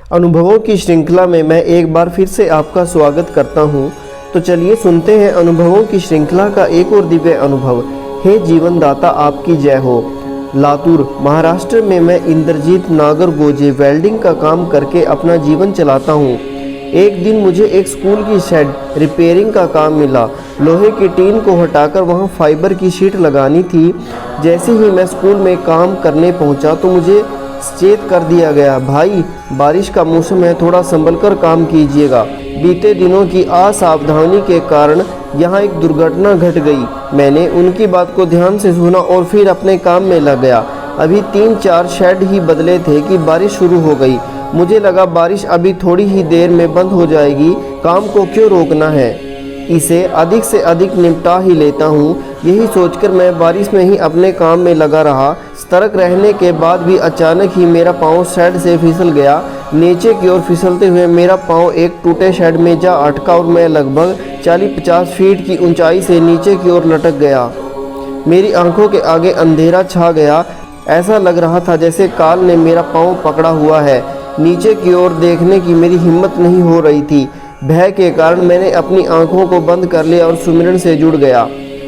अनुभवों की श्रृंखला में मैं एक बार फिर से आपका स्वागत करता हूं। तो चलिए सुनते हैं अनुभवों की श्रृंखला का एक और दिव्य अनुभव। हे जीवन दाता, आपकी जय हो। लातूर महाराष्ट्र में मैं इंद्रजीत नागरगोजे वेल्डिंग का काम करके अपना जीवन चलाता हूं। एक दिन मुझे एक स्कूल की शेड रिपेयरिंग का काम मिला। लोहे की टीन को हटाकर वहां फाइबर की शीट लगानी थी। जैसे ही मैं स्कूल में काम करने पहुंचा तो मुझे सचेत कर दिया गया, भाई बारिश का मौसम है, थोड़ा संभल कर काम कीजिएगा। बीते दिनों की असावधानी के कारण यहाँ एक दुर्घटना घट गई। मैंने उनकी बात को ध्यान से सुना और फिर अपने काम में लग गया। अभी 3-4 शेड ही बदले थे कि बारिश शुरू हो गई। मुझे लगा बारिश अभी थोड़ी ही देर में बंद हो जाएगी, काम को क्यों रोकना है, इसे अधिक से अधिक निपटा ही लेता हूँ। यही सोचकर मैं बारिश में ही अपने काम में लगा रहा। सतर्क रहने के बाद भी अचानक ही मेरा पाँव शेड से फिसल गया। नीचे की ओर फिसलते हुए मेरा पाँव एक टूटे शेड में जा अटका और मैं लगभग 40-50 फीट की ऊंचाई से नीचे की ओर लटक गया। मेरी आंखों के आगे अंधेरा छा गया। ऐसा लग रहा था जैसे काल ने मेरा पाँव पकड़ा हुआ है। नीचे की ओर देखने की मेरी हिम्मत नहीं हो रही थी। भय के कारण मैंने अपनी आंखों को बंद कर लिया और सुमिरन से जुड़ गया।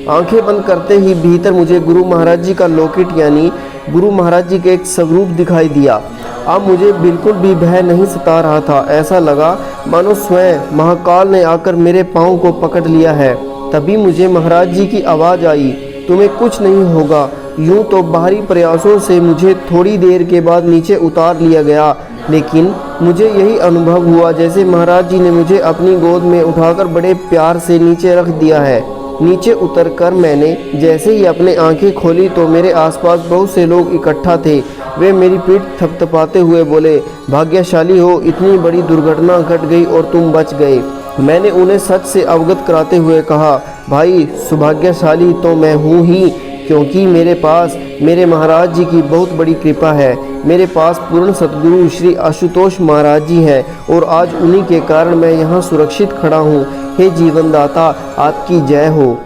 आंखें बंद करते ही भीतर मुझे गुरु महाराज जी का लॉकेट यानी गुरु महाराज जी के एक स्वरूप दिखाई दिया। अब मुझे बिल्कुल भी भय नहीं सता रहा था। ऐसा लगा मानो स्वयं महाकाल ने आकर मेरे पाँव को पकड़ लिया है। तभी मुझे महाराज जी की आवाज़ आई, तुम्हें कुछ नहीं होगा। यूं तो बाहरी प्रयासों से मुझे थोड़ी देर के बाद नीचे उतार लिया गया, लेकिन मुझे यही अनुभव हुआ जैसे महाराज जी ने मुझे अपनी गोद में उठाकर बड़े प्यार से नीचे रख दिया है। नीचे उतरकर मैंने जैसे ही अपनी आंखें खोली तो मेरे आसपास बहुत से लोग इकट्ठा थे। वे मेरी पीठ थपथपाते हुए बोले, भाग्यशाली हो, इतनी बड़ी दुर्घटना घट गई और तुम बच गए। मैंने उन्हें सच से अवगत कराते हुए कहा, भाई सौभाग्यशाली तो मैं हूँ ही, क्योंकि मेरे पास मेरे महाराज जी की बहुत बड़ी कृपा है। मेरे पास पूर्ण सतगुरु श्री आशुतोष महाराज जी हैं और आज उन्हीं के कारण मैं यहाँ सुरक्षित खड़ा हूँ। हे जीवन दाता, आपकी जय हो।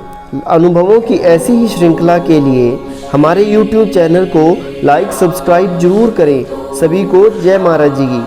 अनुभवों की ऐसी ही श्रृंखला के लिए हमारे YouTube चैनल को लाइक सब्सक्राइब जरूर करें। सभी को जय महाराज जी की।